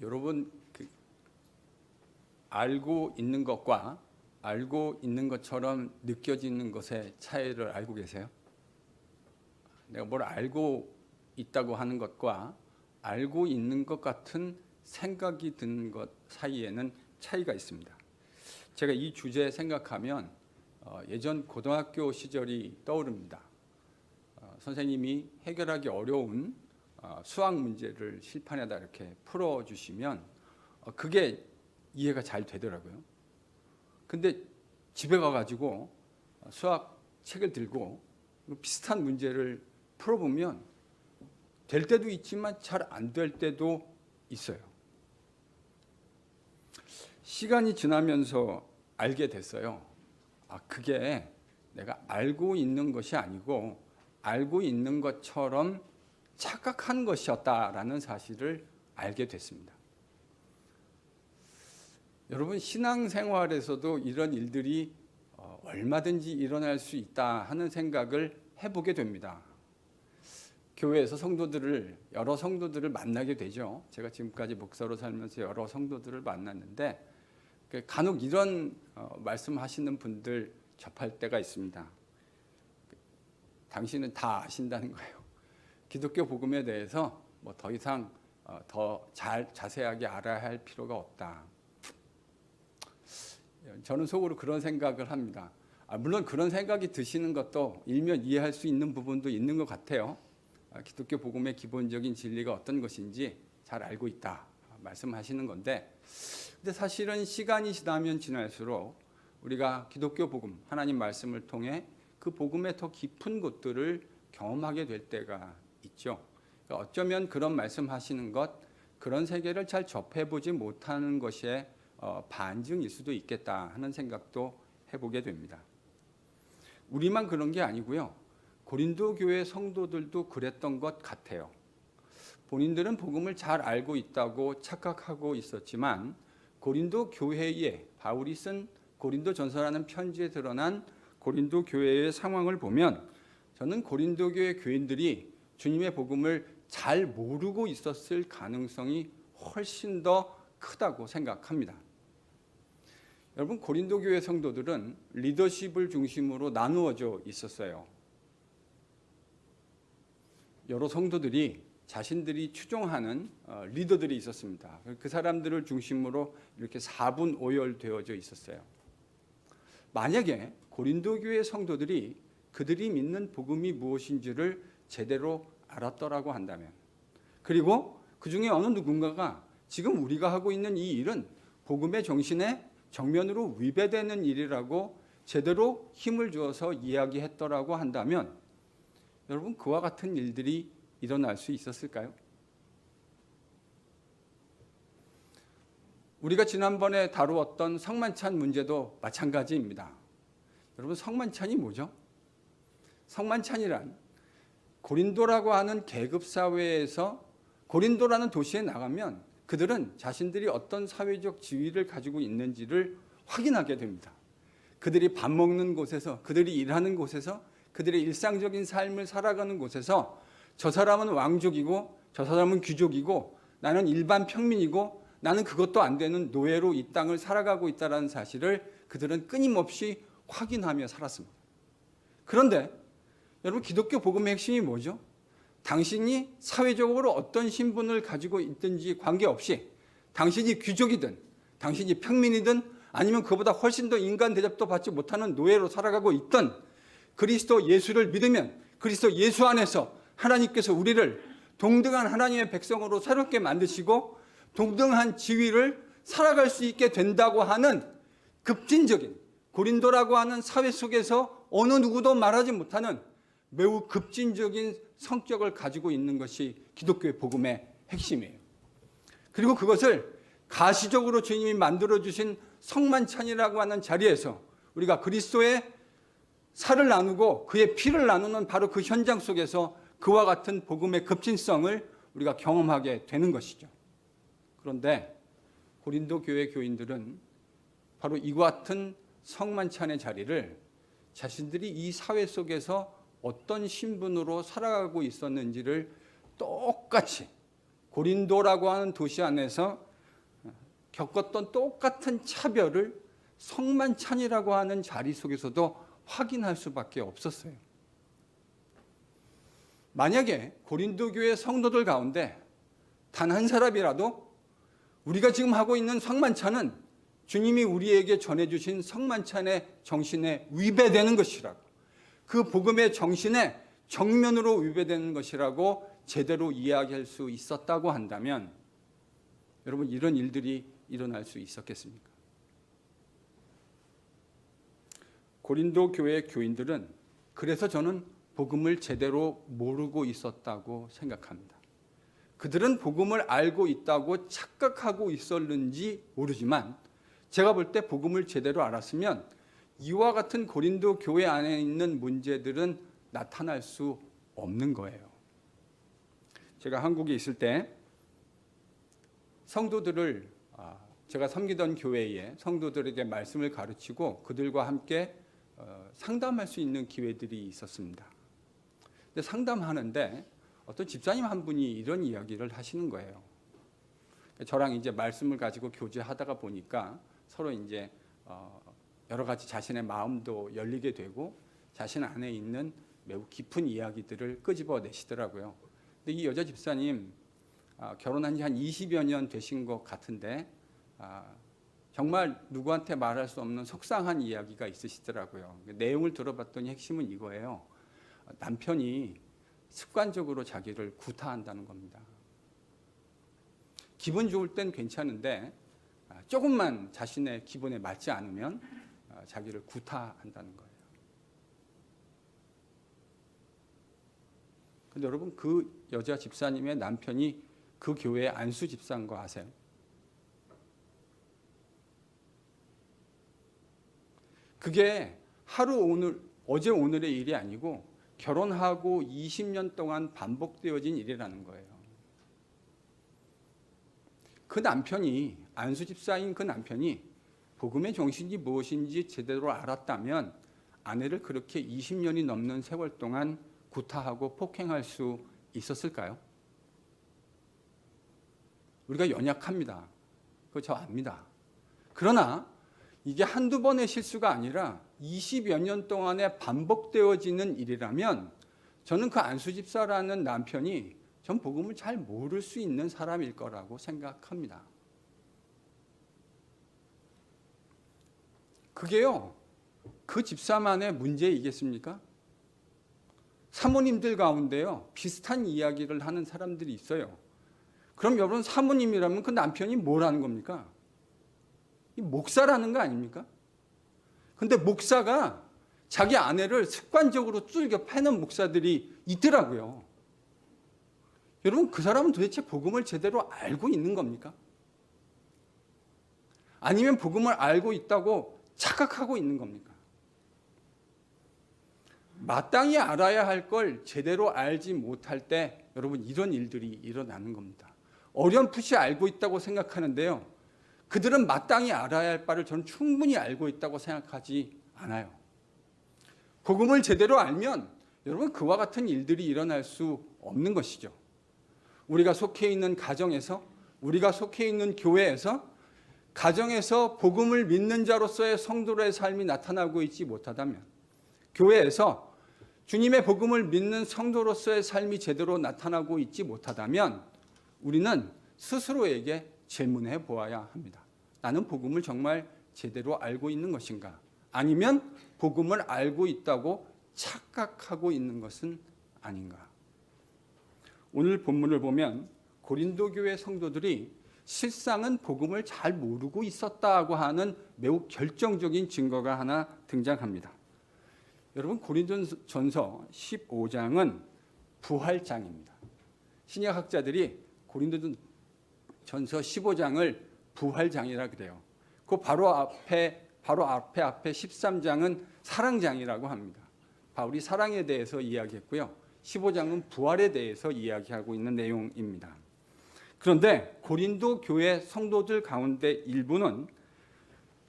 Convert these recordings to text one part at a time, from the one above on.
여러분 알고 있는 것과 알고 있는 것처럼 느껴지는 것의 차이를 알고 계세요? 내가 뭘 알고 있다고 하는 것과 알고 있는 것 같은 생각이 드는 것 사이에는 차이가 있습니다. 제가 이 주제 생각하면 예전 고등학교 시절이 떠오릅니다. 선생님이 해결하기 어려운 수학 문제를 실판에다 이렇게 풀어주시면 그게 이해가 잘 되더라고요. 근데 집에 가가지고 수학 책을 들고 비슷한 문제를 풀어보면 될 때도 있지만 잘 안 될 때도 있어요. 시간이 지나면서 알게 됐어요. 그게 내가 알고 있는 것이 아니고 알고 있는 것처럼 착각한 것이었다라는 사실을 알게 됐습니다. 여러분, 신앙생활에서도 이런 일들이 얼마든지 일어날 수 있다 하는 생각을 해보게 됩니다. 교회에서 여러 성도들을 만나게 되죠. 제가 지금까지 목사로 살면서 여러 성도들을 만났는데 간혹 이런 말씀하시는 분들 접할 때가 있습니다. 당신은 다 아신다는 거예요. 기독교 복음에 대해서 더 이상 더 자세하게 알아야 할 필요가 없다. 저는 속으로 그런 생각을 합니다. 물론 그런 생각이 드시는 것도 일면 이해할 수 있는 부분도 있는 것 같아요. 기독교 복음의 기본적인 진리가 어떤 것인지 잘 알고 있다 말씀하시는 건데, 근데 사실은 시간이 지나면 지날수록 우리가 기독교 복음, 하나님 말씀을 통해 그 복음의 더 깊은 것들을 경험하게 될 때가 있죠. 그러니까 어쩌면 그런 말씀하시는 것, 그런 세계를 잘 접해보지 못하는 것에 반증일 수도 있겠다 하는 생각도 해보게 됩니다. 우리만 그런 게 아니고요. 고린도 교회 성도들도 그랬던 것 같아요. 본인들은 복음을 잘 알고 있다고 착각하고 있었지만 고린도 교회에 바울이 쓴 고린도전서라는 편지에 드러난 고린도 교회의 상황을 보면 저는 고린도 교회 교인들이 주님의 복음을 잘 모르고 있었을 가능성이 훨씬 더 크다고 생각합니다. 여러분, 고린도 교회 성도들은 리더십을 중심으로 나누어져 있었어요. 여러 성도들이 자신들이 추종하는 리더들이 있었습니다. 그 사람들을 중심으로 이렇게 4분 오열되어져 있었어요. 만약에 고린도 교회 성도들이 그들이 믿는 복음이 무엇인지를 제대로 알았더라고 한다면, 그리고 그 중에 어느 누군가가 지금 우리가 하고 있는 이 일은 복음의 정신에 정면으로 위배되는 일이라고 제대로 힘을 주어서 이야기했더라고 한다면, 여러분, 그와 같은 일들이 일어날 수 있었을까요? 우리가 지난번에 다루었던 성만찬 문제도 마찬가지입니다. 여러분, 성만찬이 뭐죠? 성만찬이란 고린도라고 하는 계급사회에서 고린도라는 도시에 나가면 그들은 자신들이 어떤 사회적 지위를 가지고 있는지를 확인하게 됩니다. 그들이 밥 먹는 곳에서, 그들이 일하는 곳에서, 그들의 일상적인 삶을 살아가는 곳에서 저 사람은 왕족이고 저 사람은 귀족이고 나는 일반 평민이고 나는 그것도 안 되는 노예로 이 땅을 살아가고 있다는 사실을 그들은 끊임없이 확인하며 살았습니다. 그런데 여러분, 기독교 복음의 핵심이 뭐죠? 당신이 사회적으로 어떤 신분을 가지고 있든지 관계없이 당신이 귀족이든 당신이 평민이든 아니면 그보다 훨씬 더 인간 대접도 받지 못하는 노예로 살아가고 있던 그리스도 예수를 믿으면 그리스도 예수 안에서 하나님께서 우리를 동등한 하나님의 백성으로 새롭게 만드시고 동등한 지위를 살아갈 수 있게 된다고 하는 급진적인, 고린도라고 하는 사회 속에서 어느 누구도 말하지 못하는 매우 급진적인 성격을 가지고 있는 것이 기독교의 복음의 핵심이에요. 그리고 그것을 가시적으로 주님이 만들어주신 성만찬이라고 하는 자리에서 우리가 그리스도의 살을 나누고 그의 피를 나누는 바로 그 현장 속에서 그와 같은 복음의 급진성을 우리가 경험하게 되는 것이죠. 그런데 고린도 교회 교인들은 바로 이와 같은 성만찬의 자리를 자신들이 이 사회 속에서 어떤 신분으로 살아가고 있었는지를 똑같이 고린도라고 하는 도시 안에서 겪었던 똑같은 차별을 성만찬이라고 하는 자리 속에서도 확인할 수밖에 없었어요. 만약에 고린도 교회 성도들 가운데 단 한 사람이라도 우리가 지금 하고 있는 성만찬은 주님이 우리에게 전해주신 성만찬의 정신에 위배되는 것이라고, 그 복음의 정신에 정면으로 위배되는 것이라고 제대로 이야기할 수 있었다고 한다면 여러분, 이런 일들이 일어날 수 있었겠습니까? 고린도 교회 교인들은 그래서 저는 복음을 제대로 모르고 있었다고 생각합니다. 그들은 복음을 알고 있다고 착각하고 있었는지 모르지만 제가 볼 때 복음을 제대로 알았으면 이와 같은 고린도 교회 안에 있는 문제들은 나타날 수 없는 거예요. 제가 한국에 있을 때 성도들을, 제가 섬기던 교회에 성도들에게 말씀을 가르치고 그들과 함께 상담할 수 있는 기회들이 있었습니다. 근데 상담하는데 어떤 집사님 한 분이 이런 이야기를 하시는 거예요. 저랑 이제 말씀을 가지고 교제하다가 보니까 서로 이제 여러 가지 자신의 마음도 열리게 되고 자신 안에 있는 매우 깊은 이야기들을 끄집어내시더라고요. 근데 이 여자 집사님 결혼한 지 한 20여 년 되신 것 같은데 정말 누구한테 말할 수 없는 속상한 이야기가 있으시더라고요. 내용을 들어봤더니 핵심은 이거예요. 남편이 습관적으로 자기를 구타한다는 겁니다. 기분 좋을 땐 괜찮은데 조금만 자신의 기분에 맞지 않으면 자기를 구타한다는 거예요. 근데 여러분, 그 여자 집사님의 남편이 그 교회의 안수 집사인 거 아세요? 그게 하루 오늘, 어제 오늘의 일이 아니고 결혼하고 20년 동안 반복되어진 일이라는 거예요. 그 남편이, 안수 집사인 그 남편이 복음의 정신이 무엇인지 제대로 알았다면 아내를 그렇게 20년이 넘는 세월 동안 구타하고 폭행할 수 있었을까요? 우리가 연약합니다. 그거 저 압니다. 그러나 이게 한두 번의 실수가 아니라 20여 년 동안에 반복되어지는 일이라면 저는 그 안수 집사라는 남편이 전 복음을 잘 모를 수 있는 사람일 거라고 생각합니다. 그게요, 그 집사만의 문제이겠습니까? 사모님들 가운데요, 비슷한 이야기를 하는 사람들이 있어요. 그럼 여러분, 사모님이라면 그 남편이 뭐라는 겁니까? 이 목사라는 거 아닙니까? 근데 목사가 자기 아내를 습관적으로 뚫겨 패는 목사들이 있더라고요. 여러분, 그 사람은 도대체 복음을 제대로 알고 있는 겁니까? 아니면 복음을 알고 있다고 착각하고 있는 겁니까? 마땅히 알아야 할 걸 제대로 알지 못할 때 여러분, 이런 일들이 일어나는 겁니다. 어렴풋이 알고 있다고 생각하는데요, 그들은 마땅히 알아야 할 바를 저는 충분히 알고 있다고 생각하지 않아요. 복음을 제대로 알면 여러분, 그와 같은 일들이 일어날 수 없는 것이죠. 우리가 속해 있는 가정에서, 우리가 속해 있는 교회에서, 가정에서 복음을 믿는 자로서의 성도의 삶이 나타나고 있지 못하다면, 교회에서 주님의 복음을 믿는 성도로서의 삶이 제대로 나타나고 있지 못하다면 우리는 스스로에게 질문해 보아야 합니다. 나는 복음을 정말 제대로 알고 있는 것인가? 아니면 복음을 알고 있다고 착각하고 있는 것은 아닌가? 오늘 본문을 보면 고린도 교회 성도들이 실상은 복음을 잘 모르고 있었다고 하는 매우 결정적인 증거가 하나 등장합니다. 여러분, 고린도전서 15장은 부활장입니다. 신약학자들이 고린도전서 15장을 부활장이라 그래요. 그 바로 앞에 13장은 사랑장이라고 합니다. 바울이 사랑에 대해서 이야기했고요. 15장은 부활에 대해서 이야기하고 있는 내용입니다. 그런데 고린도 교회 성도들 가운데 일부는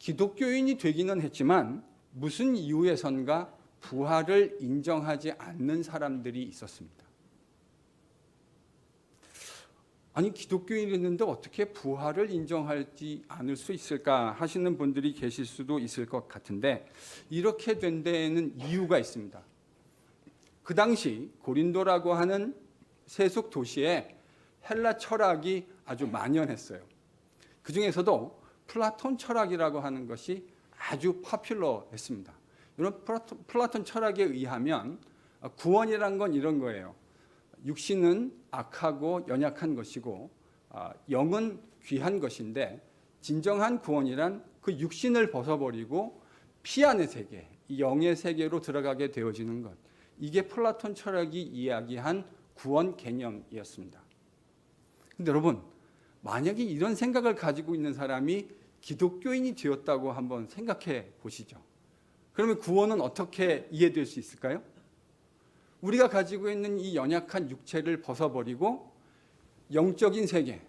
기독교인이 되기는 했지만 무슨 이유에선가 부활을 인정하지 않는 사람들이 있었습니다. 아니 기독교인이었는데 어떻게 부활을 인정하지 않을 수 있을까 하시는 분들이 계실 수도 있을 것 같은데 이렇게 된 데에는 이유가 있습니다. 그 당시 고린도라고 하는 세속 도시에 헬라 철학이 아주 만연했어요. 그 중에서도 플라톤 철학이라고 하는 것이 아주 파퓰러했습니다. 이런 플라톤 철학에 의하면 구원이란 건 이런 거예요. 육신은 악하고 연약한 것이고 영은 귀한 것인데 진정한 구원이란 그 육신을 벗어버리고 피 안의 세계, 이 영의 세계로 들어가게 되어지는 것. 이게 플라톤 철학이 이야기한 구원 개념이었습니다. 근데 여러분, 만약에 이런 생각을 가지고 있는 사람이 기독교인이 되었다고 한번 생각해 보시죠. 그러면 구원은 어떻게 이해될 수 있을까요? 우리가 가지고 있는 이 연약한 육체를 벗어버리고 영적인 세계,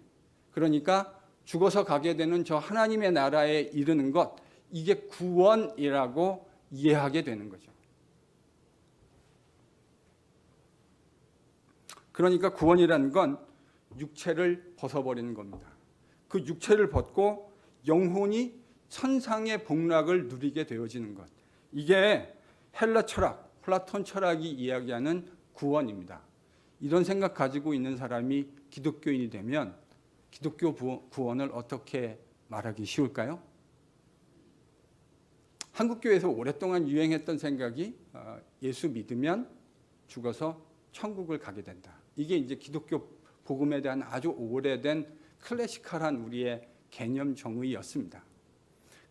그러니까 죽어서 가게 되는 저 하나님의 나라에 이르는 것, 이게 구원이라고 이해하게 되는 거죠. 그러니까 구원이라는 건 육체를 벗어버리는 겁니다. 그 육체를 벗고 영혼이 천상의 복락을 누리게 되어지는 것. 이게 헬라 철학, 플라톤 철학이 이야기하는 구원입니다. 이런 생각 가지고 있는 사람이 기독교인이 되면 기독교 구원을 어떻게 말하기 쉬울까요? 한국교회에서 오랫동안 유행했던 생각이 예수 믿으면 죽어서 천국을 가게 된다. 이게 이제 기독교 복음에 대한 아주 오래된 클래시컬한 우리의 개념 정의였습니다.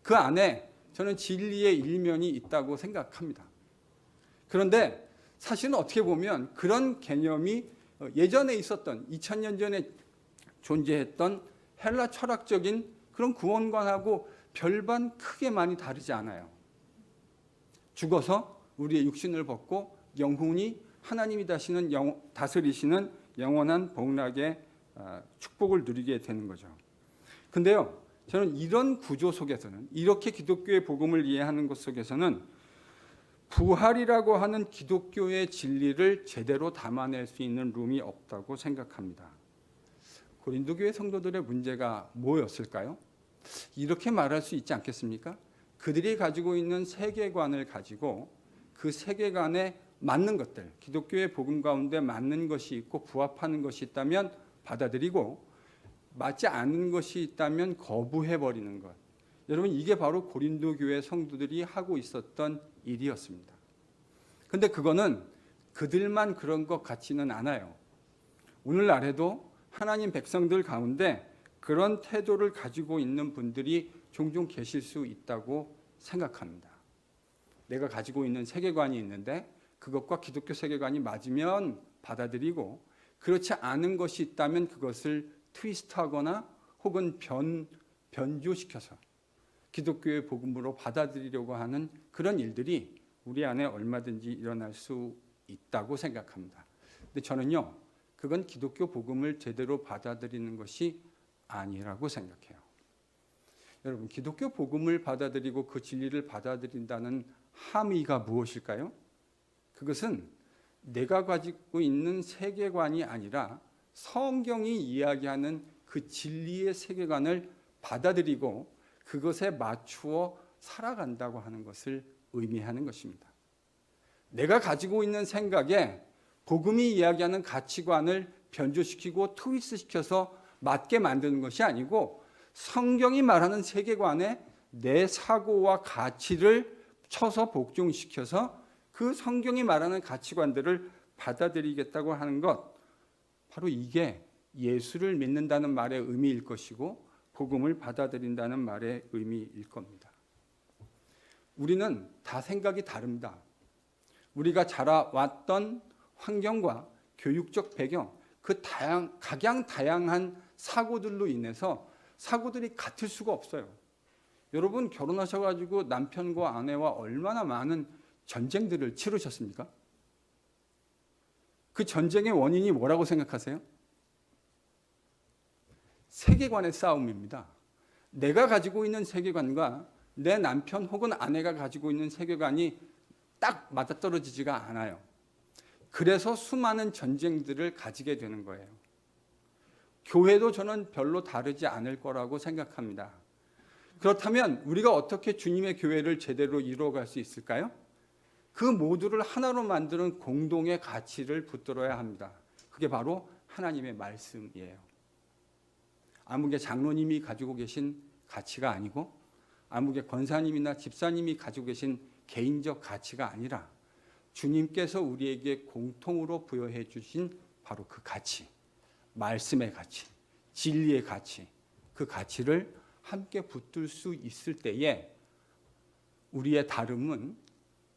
그 안에 저는 진리의 일면이 있다고 생각합니다. 그런데 사실은 어떻게 보면 그런 개념이 예전에 있었던 2000년 전에 존재했던 헬라 철학적인 그런 구원관하고 별반 크게 많이 다르지 않아요. 죽어서 우리의 육신을 벗고 영혼이 하나님이 다스리시는 영원한 복락의 축복을 누리게 되는 거죠. 근데요, 저는 이런 구조 속에서는, 이렇게 기독교의 복음을 이해하는 것 속에서는 부활이라고 하는 기독교의 진리를 제대로 담아낼 수 있는 룸이 없다고 생각합니다. 고린도 교회 성도들의 문제가 뭐였을까요? 이렇게 말할 수 있지 않겠습니까? 그들이 가지고 있는 세계관을 가지고 그 세계관에 맞는 것들, 기독교의 복음 가운데 맞는 것이 있고 부합하는 것이 있다면 받아들이고 맞지 않는 것이 있다면 거부해버리는 것. 여러분, 이게 바로 고린도 교회 성도들이 하고 있었던 일이었습니다. 그런데 그거는 그들만 그런 것 같지는 않아요. 오늘날에도 하나님 백성들 가운데 그런 태도를 가지고 있는 분들이 종종 계실 수 있다고 생각합니다. 내가 가지고 있는 세계관이 있는데 그것과 기독교 세계관이 맞으면 받아들이고 그렇지 않은 것이 있다면 그것을 트위스트하거나 혹은 변조시켜서 기독교의 복음으로 받아들이려고 하는 그런 일들이 우리 안에 얼마든지 일어날 수 있다고 생각합니다. 근데 저는요, 그건 기독교 복음을 제대로 받아들이는 것이 아니라고 생각해요. 여러분, 기독교 복음을 받아들이고 그 진리를 받아들인다는 함의가 무엇일까요? 그것은 내가 가지고 있는 세계관이 아니라 성경이 이야기하는 그 진리의 세계관을 받아들이고 그것에 맞추어 살아간다고 하는 것을 의미하는 것입니다. 내가 가지고 있는 생각에 복음이 이야기하는 가치관을 변조시키고 트위스트시켜서 맞게 만드는 것이 아니고 성경이 말하는 세계관에 내 사고와 가치를 쳐서 복종시켜서 그 성경이 말하는 가치관들을 받아들이겠다고 하는 것, 바로 이게 예수를 믿는다는 말의 의미일 것이고 복음을 받아들인다는 말의 의미일 겁니다. 우리는 다 생각이 다릅니다. 우리가 자라왔던 환경과 교육적 배경, 그 각양다양한 사고들로 인해서 사고들이 같을 수가 없어요. 여러분, 결혼하셔가지고 남편과 아내와 얼마나 많은 전쟁들을 치르셨습니까? 그 전쟁의 원인이 뭐라고 생각하세요? 세계관의 싸움입니다. 내가 가지고 있는 세계관과 내 남편 혹은 아내가 가지고 있는 세계관이 딱 맞아떨어지지가 않아요. 그래서 수많은 전쟁들을 가지게 되는 거예요. 교회도 저는 별로 다르지 않을 거라고 생각합니다. 그렇다면 우리가 어떻게 주님의 교회를 제대로 이루어갈 수 있을까요? 그 모두를 하나로 만드는 공동의 가치를 붙들어야 합니다. 그게 바로 하나님의 말씀이에요. 아무개 장로님이 가지고 계신 가치가 아니고 아무개 권사님이나 집사님이 가지고 계신 개인적 가치가 아니라 주님께서 우리에게 공통으로 부여해 주신 바로 그 가치, 말씀의 가치, 진리의 가치, 그 가치를 함께 붙들 수 있을 때에 우리의 다름은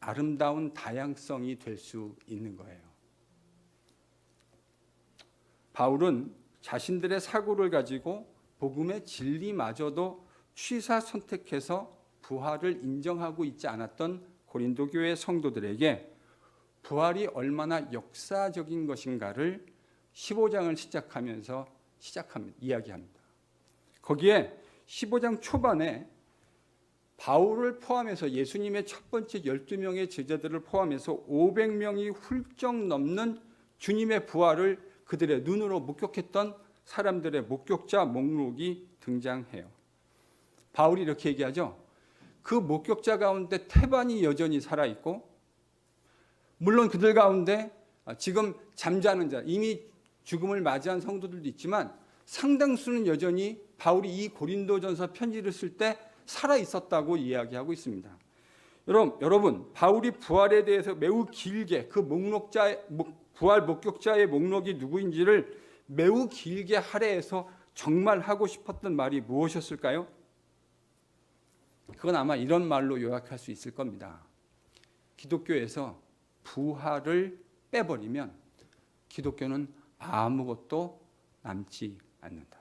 아름다운 다양성이 될 수 있는 거예요. 바울은 자신들의 사고를 가지고 복음의 진리마저도 취사 선택해서 부활을 인정하고 있지 않았던 고린도 교회 성도들에게 부활이 얼마나 역사적인 것인가를 15장을 시작하면서 이야기합니다. 거기에 15장 초반에 바울을 포함해서 예수님의 첫 번째 12명의 제자들을 포함해서 500명이 훌쩍 넘는 주님의 부활을 그들의 눈으로 목격했던 사람들의 목격자 목록이 등장해요. 바울이 이렇게 얘기하죠. 그 목격자 가운데 태반이 여전히 살아있고 물론 그들 가운데 지금 잠자는 자, 이미 죽음을 맞이한 성도들도 있지만 상당수는 여전히 바울이 이 고린도전서 편지를 쓸 때 살아있었다고 이야기하고 있습니다. 여러분, 바울이 부활에 대해서 매우 길게 그 부활 목격자의 목록이 누구인지를 매우 길게 할애해서 정말 하고 싶었던 말이 무엇이었을까요? 그건 아마 이런 말로 요약할 수 있을 겁니다. 기독교에서 부활을 빼버리면 기독교는 아무것도 남지 않는다.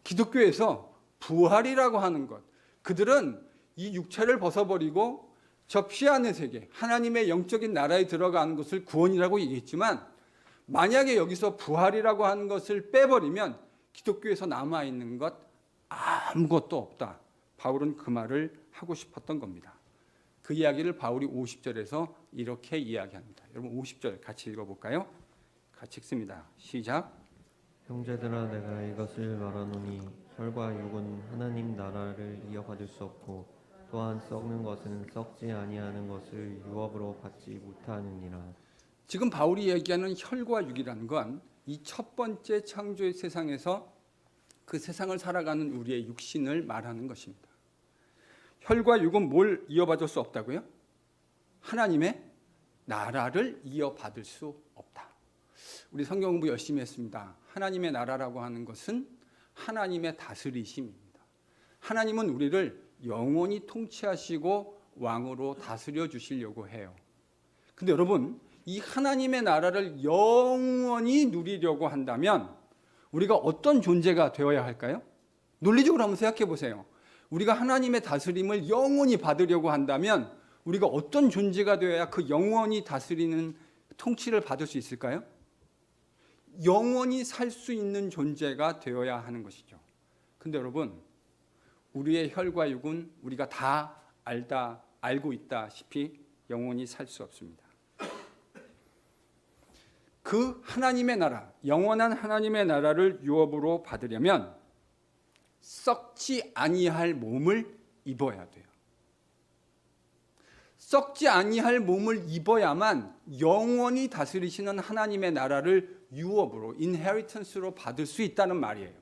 기독교에서 부활이라고 하는 것, 그들은 이 육체를 벗어버리고 저 피안의 세계, 하나님의 영적인 나라에 들어가는 것을 구원이라고 얘기했지만 만약에 여기서 부활이라고 하는 것을 빼버리면 기독교에서 남아있는 것 아무것도 없다. 바울은 그 말을 하고 싶었던 겁니다. 그 이야기를 바울이 50절에서 이렇게 이야기합니다. 여러분 50절 같이 읽어볼까요? 같이 읽습니다. 시작. 형제들아 내가 이것을 말하노니 혈과 육은 하나님 나라를 이어받을 수 없고 또한 썩는 것은 썩지 아니하는 것을 유업으로 받지 못하느니라. 지금 바울이 얘기하는 혈과 육이라는 건 이 첫 번째 창조의 세상에서 그 세상을 살아가는 우리의 육신을 말하는 것입니다. 혈과 육은 뭘 이어받을 수 없다고요? 하나님의 나라를 이어받을 수 없다. 우리 성경 공부 열심히 했습니다. 하나님의 나라라고 하는 것은 하나님의 다스리심입니다. 하나님은 우리를 영원히 통치하시고 왕으로 다스려 주시려고 해요. 근데 여러분, 이 하나님의 나라를 영원히 누리려고 한다면 우리가 어떤 존재가 되어야 할까요? 논리적으로 한번 생각해 보세요. 우리가 하나님의 다스림을 영원히 받으려고 한다면 우리가 어떤 존재가 되어야 그 영원히 다스리는 통치를 받을 수 있을까요? 영원히 살 수 있는 존재가 되어야 하는 것이죠. 근데 여러분, 우리의 혈과 육은 우리가 다 알고 있다시피 영원히 살 수 없습니다. 그 하나님의 나라, 영원한 하나님의 나라를 유업으로 받으려면 썩지 아니할 몸을 입어야 돼요. 썩지 아니할 몸을 입어야만 영원히 다스리시는 하나님의 나라를 유업으로, 인헤리턴스로 받을 수 있다는 말이에요.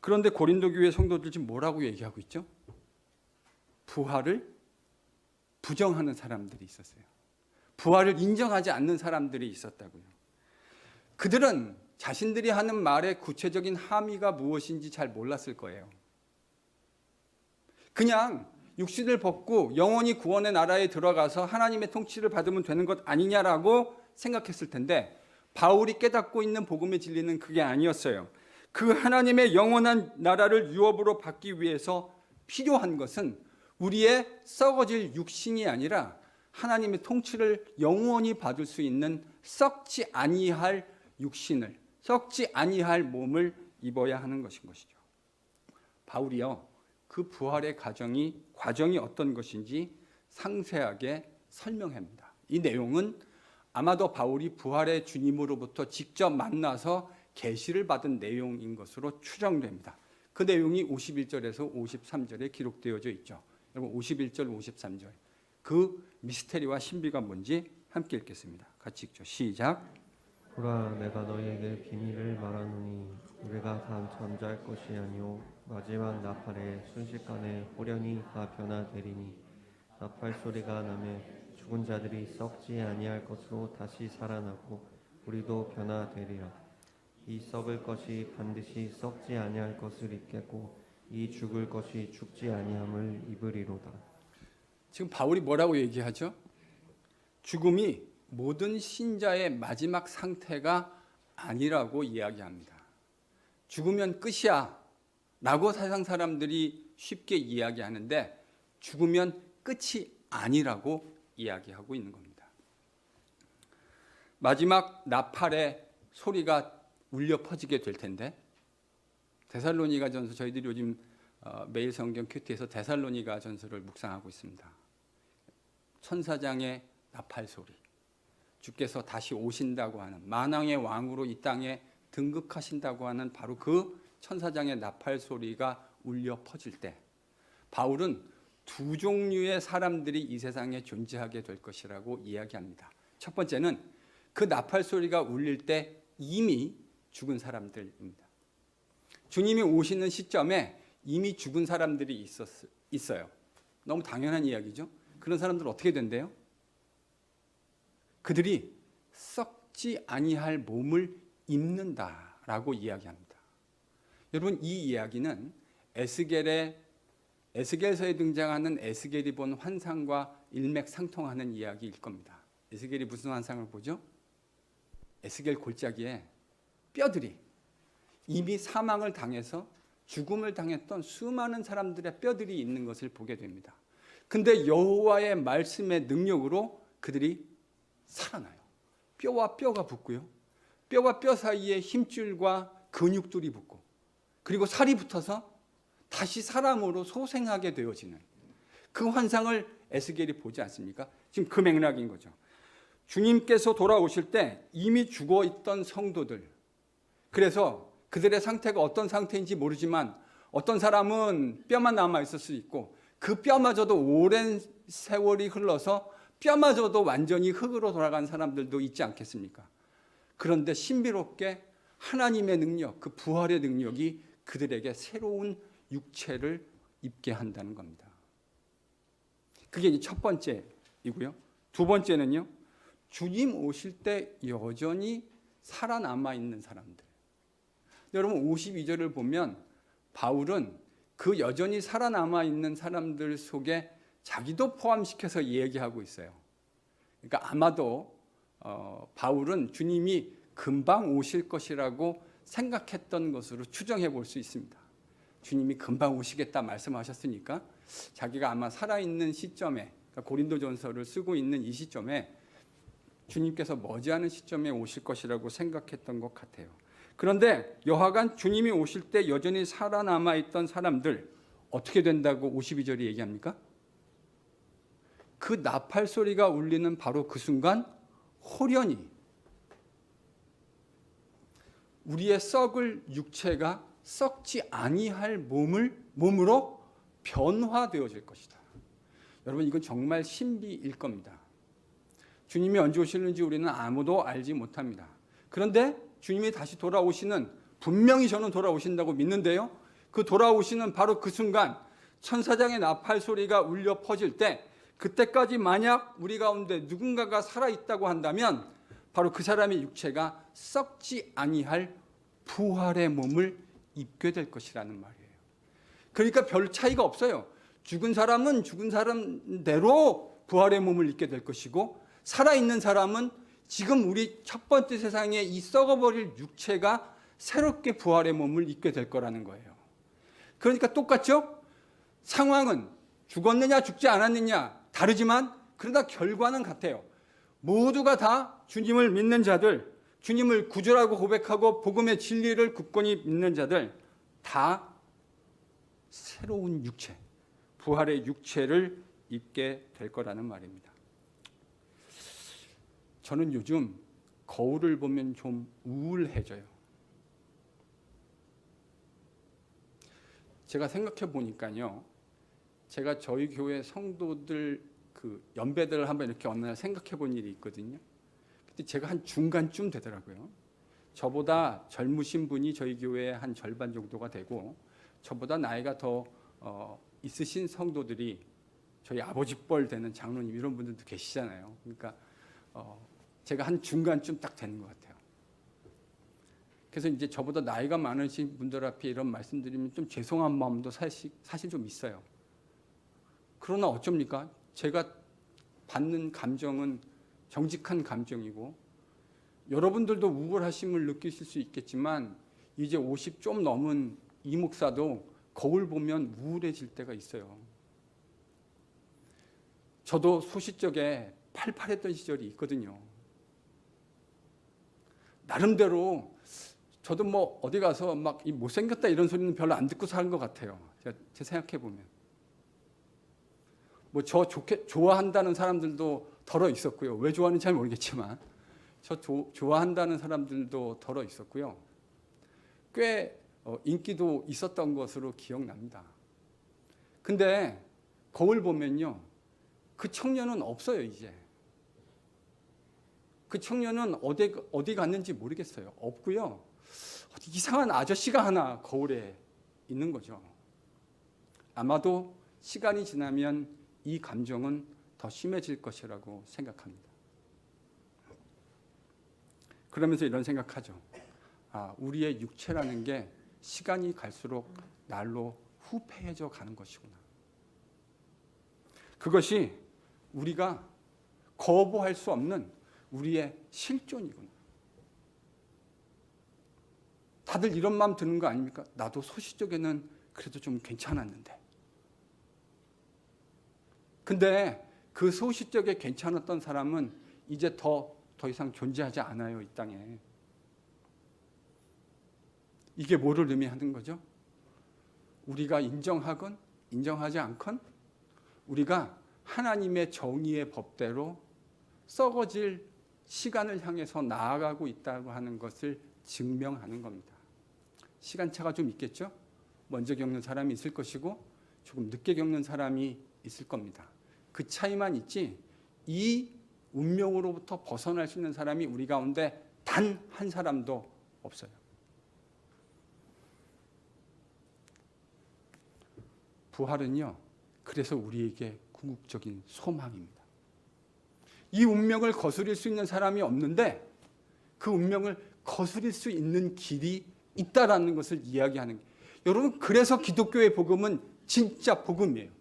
그런데 고린도 교회 성도들 지금 뭐라고 얘기하고 있죠? 부활을 부정하는 사람들이 있었어요. 부활을 인정하지 않는 사람들이 있었다고요. 그들은 자신들이 하는 말의 구체적인 함의가 무엇인지 잘 몰랐을 거예요. 그냥 육신을 벗고 영원히 구원의 나라에 들어가서 하나님의 통치를 받으면 되는 것 아니냐라고 생각했을 텐데 바울이 깨닫고 있는 복음의 진리는 그게 아니었어요. 그 하나님의 영원한 나라를 유업으로 받기 위해서 필요한 것은 우리의 썩어질 육신이 아니라 하나님의 통치를 영원히 받을 수 있는 썩지 아니할 육신을, 썩지 아니할 몸을 입어야 하는 것인 것이죠. 바울이요, 그 부활의 과정이 어떤 것인지 상세하게 설명합니다. 이 내용은 아마도 바울이 부활의 주님으로부터 직접 만나서 계시를 받은 내용인 것으로 추정됩니다. 그 내용이 51절에서 53절에 기록되어져 있죠. 여러분 51절, 53절. 그 미스테리와 신비가 뭔지 함께 읽겠습니다. 같이 읽죠. 시작. 보라, 내가 너희에게 비밀을 말하노니 우리가 다 잠잘 것이 아니요 마지막 나팔에 순식간에 호련히 다 변화되리니 나팔 소리가 나면 죽은 자들이 썩지 아니할 것으로 다시 살아나고 우리도 변화되리라. 이 썩을 것이 반드시 썩지 아니할 것을 입겠고 이 죽을 것이 죽지 아니함을 입으리로다. 지금 바울이 뭐라고 얘기하죠? 죽음이 모든 신자의 마지막 상태가 아니라고 이야기합니다. 죽으면 끝이야 라고 세상 사람들이 쉽게 이야기하는데 죽으면 끝이 아니라고 이야기하고 있는 겁니다. 마지막 나팔의 소리가 울려 퍼지게 될 텐데 데살로니가전서 저희들이 요즘 매일 성경 큐티에서 데살로니가전서를 묵상하고 있습니다. 천사장의 나팔 소리, 주께서 다시 오신다고 하는 만왕의 왕으로 이 땅에 등극하신다고 하는 바로 그 천사장의 나팔 소리가 울려 퍼질 때 바울은 두 종류의 사람들이 이 세상에 존재하게 될 것이라고 이야기합니다. 첫 번째는 그 나팔 소리가 울릴 때 이미 죽은 사람들입니다. 주님이 오시는 시점에 이미 죽은 사람들이 있어요. 너무 당연한 이야기죠. 그런 사람들은 어떻게 된대요? 그들이 썩지 아니할 몸을 입는다라고 이야기합니다. 여러분 이 이야기는 에스겔서에 등장하는 에스겔이 본 환상과 일맥상통하는 이야기일 겁니다. 에스겔이 무슨 환상을 보죠? 에스겔 골짜기에 뼈들이 이미 사망을 당해서 죽음을 당했던 수많은 사람들의 뼈들이 있는 것을 보게 됩니다. 근데 여호와의 말씀의 능력으로 그들이 살아나요. 뼈와 뼈가 붙고요. 뼈와 뼈 사이에 힘줄과 근육들이 붙고 그리고 살이 붙어서 다시 사람으로 소생하게 되어지는 그 환상을 에스겔이 보지 않습니까? 지금 그 맥락인 거죠. 주님께서 돌아오실 때 이미 죽어있던 성도들, 그래서 그들의 상태가 어떤 상태인지 모르지만 어떤 사람은 뼈만 남아있을 수 있고 그 뼈마저도 오랜 세월이 흘러서 뼈마저도 완전히 흙으로 돌아간 사람들도 있지 않겠습니까? 그런데 신비롭게 하나님의 능력, 그 부활의 능력이 그들에게 새로운 육체를 입게 한다는 겁니다. 그게 첫 번째이고요. 두 번째는요. 주님 오실 때 여전히 살아남아 있는 사람들. 여러분 52절을 보면 바울은 그 여전히 살아남아 있는 사람들 속에 자기도 포함시켜서 얘기하고 있어요. 그러니까 아마도 바울은 주님이 금방 오실 것이라고 생각했던 것으로 추정해 볼 수 있습니다. 주님이 금방 오시겠다 말씀하셨으니까 자기가 아마 살아있는 시점에, 그러니까 고린도전서를 쓰고 있는 이 시점에 주님께서 머지않은 시점에 오실 것이라고 생각했던 것 같아요. 그런데 여하간 주님이 오실 때 여전히 살아남아 있던 사람들 어떻게 된다고 52절이 얘기합니까? 그 나팔 소리가 울리는 바로 그 순간 호련히 우리의 썩을 육체가 썩지 아니할 몸으로 변화되어질 것이다. 여러분 이건 정말 신비일 겁니다. 주님이 언제 오시는지 우리는 아무도 알지 못합니다. 그런데 주님이 다시 돌아오시는, 분명히 저는 돌아오신다고 믿는데요. 그 돌아오시는 바로 그 순간 천사장의 나팔 소리가 울려 퍼질 때 그때까지 만약 우리 가운데 누군가가 살아있다고 한다면 바로 그 사람의 육체가 썩지 아니할 부활의 몸을 입게 될 것이라는 말이에요. 그러니까 별 차이가 없어요. 죽은 사람은 죽은 사람대로 부활의 몸을 입게 될 것이고 살아있는 사람은 지금 우리 첫 번째 세상에 이 썩어버릴 육체가 새롭게 부활의 몸을 입게 될 거라는 거예요. 그러니까 똑같죠? 상황은 죽었느냐 죽지 않았느냐 다르지만 그러나 결과는 같아요. 모두가 다 주님을 믿는 자들, 주님을 구주라고 고백하고 복음의 진리를 굳건히 믿는 자들 다 새로운 육체, 부활의 육체를 입게 될 거라는 말입니다. 저는 요즘 거울을 보면 좀 우울해져요. 제가 생각해 보니까요, 제가 저희 교회 성도들 그 연배들을 한번 이렇게 어느 날 생각해 본 일이 있거든요. 근데 제가 한 중간쯤 되더라고요. 저보다 젊으신 분이 저희 교회의 한 절반 정도가 되고, 저보다 나이가 더 있으신 성도들이 저희 아버지 뻘 되는 장로님 이런 분들도 계시잖아요. 그러니까 제가 한 중간쯤 딱 되는 것 같아요. 그래서 이제 저보다 나이가 많으신 분들 앞에 이런 말씀드리면 좀 죄송한 마음도 사실 좀 있어요. 그러나 어쩝니까? 제가 받는 감정은 정직한 감정이고, 여러분들도 우울하심을 느끼실 수 있겠지만 이제 50 좀 넘은 이 목사도 거울 보면 우울해질 때가 있어요. 저도 소시적에 팔팔했던 시절이 있거든요. 나름대로 저도 뭐 어디 가서 막 못생겼다 이런 소리는 별로 안 듣고 사는 것 같아요. 제가 생각해 보면. 뭐 저 좋아한다는 사람들도 덜어 있었고요. 왜 좋아하는지 잘 모르겠지만 저 좋아한다는 사람들도 덜어 있었고요. 꽤 인기도 있었던 것으로 기억납니다. 근데 거울 보면요, 그 청년은 없어요. 이제 그 청년은 어디 갔는지 모르겠어요. 없고요. 어디 이상한 아저씨가 하나 거울에 있는 거죠. 아마도 시간이 지나면 이 감정은 더 심해질 것이라고 생각합니다. 그러면서 이런 생각하죠. 우리의 육체라는 게 시간이 갈수록 날로 후패해져 가는 것이구나. 그것이 우리가 거부할 수 없는 우리의 실존이구나. 다들 이런 마음 드는 거 아닙니까? 나도 소시적에는 그래도 좀 괜찮았는데. 근데 그 소시적에 괜찮았던 사람은 이제 더 이상 존재하지 않아요, 이 땅에. 이게 뭐를 의미하는 거죠? 우리가 인정하건 인정하지 않건 우리가 하나님의 정의의 법대로 썩어질 시간을 향해서 나아가고 있다고 하는 것을 증명하는 겁니다. 시간차가 좀 있겠죠? 먼저 겪는 사람이 있을 것이고 조금 늦게 겪는 사람이 있을 겁니다. 그 차이만 있지 이 운명으로부터 벗어날 수 있는 사람이 우리 가운데 단 한 사람도 없어요. 부활은요, 그래서 우리에게 궁극적인 소망입니다. 이 운명을 거스릴 수 있는 사람이 없는데 그 운명을 거스릴 수 있는 길이 있다라는 것을 이야기하는 게, 여러분, 그래서 기독교의 복음은 진짜 복음이에요.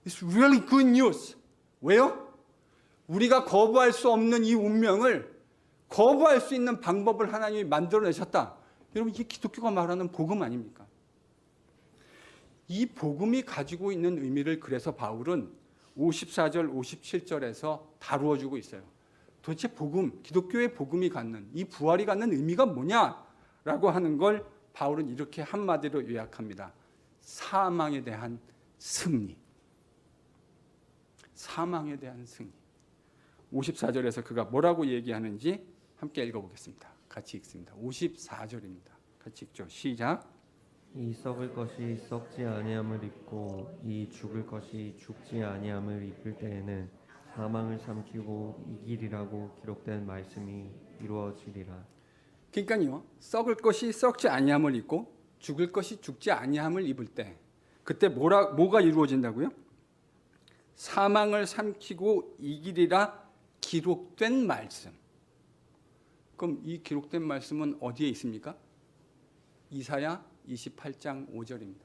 It's really good news. 왜요? 우리가 거부할 수 없는 이 운명을 거부할 수 있는 방법을 하나님이 만들어내셨다. 여러분, 이게 기독교가 말하는 복음 아닙니까? 이 복음이 가지고 있는 의미를 그래서 바울은 54절, 57절에서 다루어주고 있어요. 도대체 복음, 기독교의 복음이 갖는, 이 부활이 갖는 의미가 뭐냐라고 하는 걸 바울은 이렇게 한마디로 요약합니다. 사망에 대한 승리. 사망에 대한 승리. 54절에서 그가 뭐라고 얘기하는지 함께 읽어보겠습니다. 같이 읽습니다. 54절입니다. 같이 읽죠. 시작. 이 썩을 것이 썩지 아니함을 입고 이 죽을 것이 죽지 아니함을 입을 때에는 사망을 삼키고 이기리라고 기록된 말씀이 이루어지리라. 그러니까요, 썩을 것이 썩지 아니함을 입고 죽을 것이 죽지 아니함을 입을 때, 그때 뭐가 이루어진다고요? 사망을 삼키고 이기리라 기록된 말씀. 그럼 이 기록된 말씀은 어디에 있습니까? 이사야 28장 5절입니다.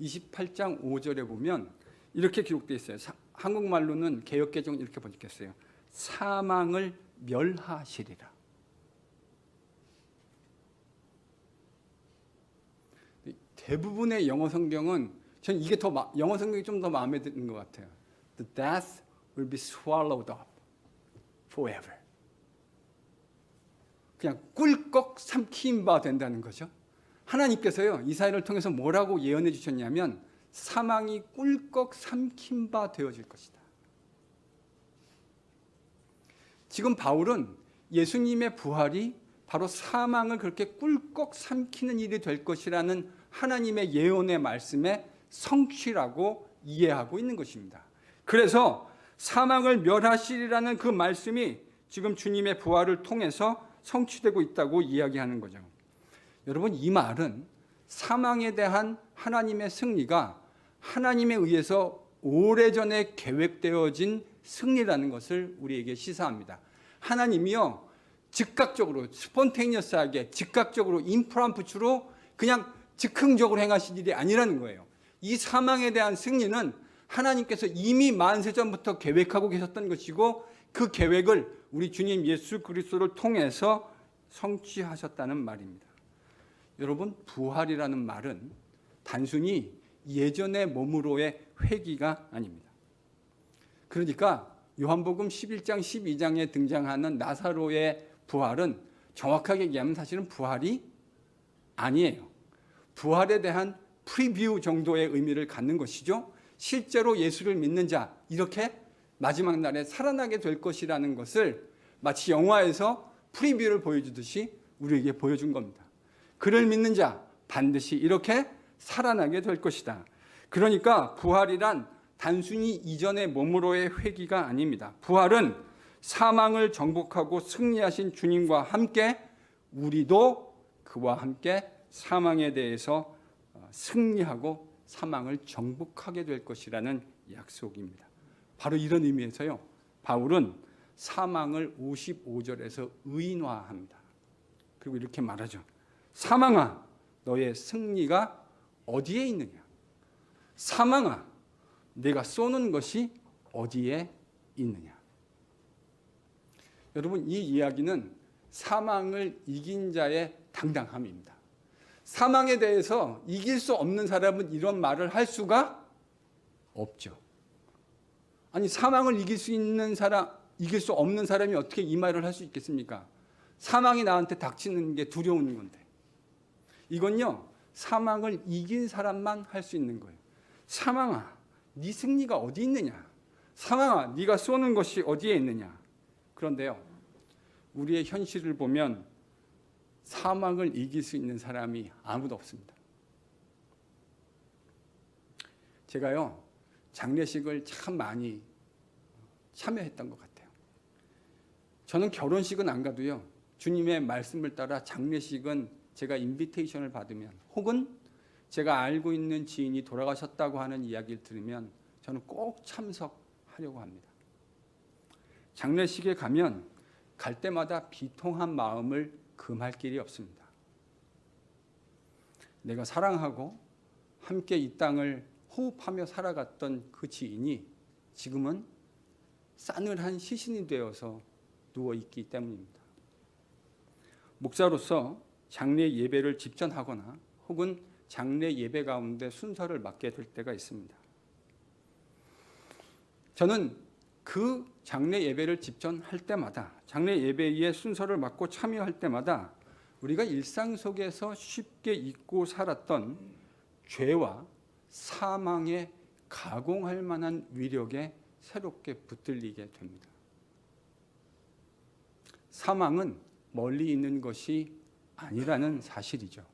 28장 5절에 보면 이렇게 기록되어 있어요. 한국말로는 개역개정은 이렇게 번역했어요. 사망을 멸하시리라. 대부분의 영어 성경은, 저는 이게 영어 성경이 좀 더 마음에 드는 것 같아요. The death will be swallowed up forever. 그냥 꿀꺽 삼킨 바 된다는 거죠. 하나님께서요, 이사야를 통해서 뭐라고 예언해 주셨냐면 사망이 꿀꺽 삼킨 바 되어질 것이다. 지금 바울은 예수님의 부활이 바로 사망을 그렇게 꿀꺽 삼키는 일이 될 것이라는 하나님의 예언의 말씀의 성취라고 이해하고 있는 것입니다. 그래서 사망을 멸하시리라는 그 말씀이 지금 주님의 부활을 통해서 성취되고 있다고 이야기하는 거죠. 여러분, 이 말은 사망에 대한 하나님의 승리가 하나님에 의해서 오래전에 계획되어진 승리라는 것을 우리에게 시사합니다. 하나님이요, 즉각적으로 스폰테니어스하게 즉각적으로 임프란푸추로 그냥 즉흥적으로 행하신 일이 아니라는 거예요. 이 사망에 대한 승리는 하나님께서 이미 만세전부터 계획하고 계셨던 것이고 그 계획을 우리 주님 예수 그리스도를 통해서 성취하셨다는 말입니다. 여러분, 부활이라는 말은 단순히 예전의 몸으로의 회귀가 아닙니다. 그러니까 요한복음 11장 12장에 등장하는 나사로의 부활은 정확하게 얘기하면 사실은 부활이 아니에요. 부활에 대한 프리뷰 정도의 의미를 갖는 것이죠. 실제로 예수를 믿는 자, 이렇게 마지막 날에 살아나게 될 것이라는 것을 마치 영화에서 프리뷰를 보여주듯이 우리에게 보여준 겁니다. 그를 믿는 자 반드시 이렇게 살아나게 될 것이다. 그러니까 부활이란 단순히 이전의 몸으로의 회귀가 아닙니다. 부활은 사망을 정복하고 승리하신 주님과 함께 우리도 그와 함께 사망에 대해서 승리하고 사망을 정복하게 될 것이라는 약속입니다. 바로 이런 의미에서요, 바울은 사망을 55절에서 의인화합니다. 그리고 이렇게 말하죠. 사망아, 너의 승리가 어디에 있느냐? 사망아, 내가 쏘는 것이 어디에 있느냐? 여러분, 이 이야기는 사망을 이긴 자의 당당함입니다. 사망에 대해서 이길 수 없는 사람은 이런 말을 할 수가 없죠. 아니, 사망을 이길 수 있는 사람, 이길 수 없는 사람이 어떻게 이 말을 할 수 있겠습니까? 사망이 나한테 닥치는 게 두려운 건데. 이건요, 사망을 이긴 사람만 할 수 있는 거예요. 사망아, 네 승리가 어디 있느냐? 사망아, 네가 쏘는 것이 어디에 있느냐? 그런데요, 우리의 현실을 보면 사망을 이길 수 있는 사람이 아무도 없습니다. 제가요, 장례식을 참 많이 참여했던 것 같아요. 저는 결혼식은 안 가도요, 주님의 말씀을 따라 장례식은 제가 인비테이션을 받으면 혹은 제가 알고 있는 지인이 돌아가셨다고 하는 이야기를 들으면 저는 꼭 참석하려고 합니다. 장례식에 가면 갈 때마다 비통한 마음을 금할 길이 없습니다. 내가 사랑하고 함께 이 땅을 호흡하며 살아갔던 그 지인이 지금은 싸늘한 시신이 되어서 누워있기 때문입니다. 목사로서 장례 예배를 집전하거나 혹은 장례 예배 가운데 순서를 맡게 될 때가 있습니다. 저는 그 장례 예배를 집전할 때마다, 장례 예배의 순서를 맡고 참여할 때마다 우리가 일상 속에서 쉽게 잊고 살았던 죄와 사망에 가공할 만한 위력에 새롭게 붙들리게 됩니다. 사망은 멀리 있는 것이 아니라는 사실이죠.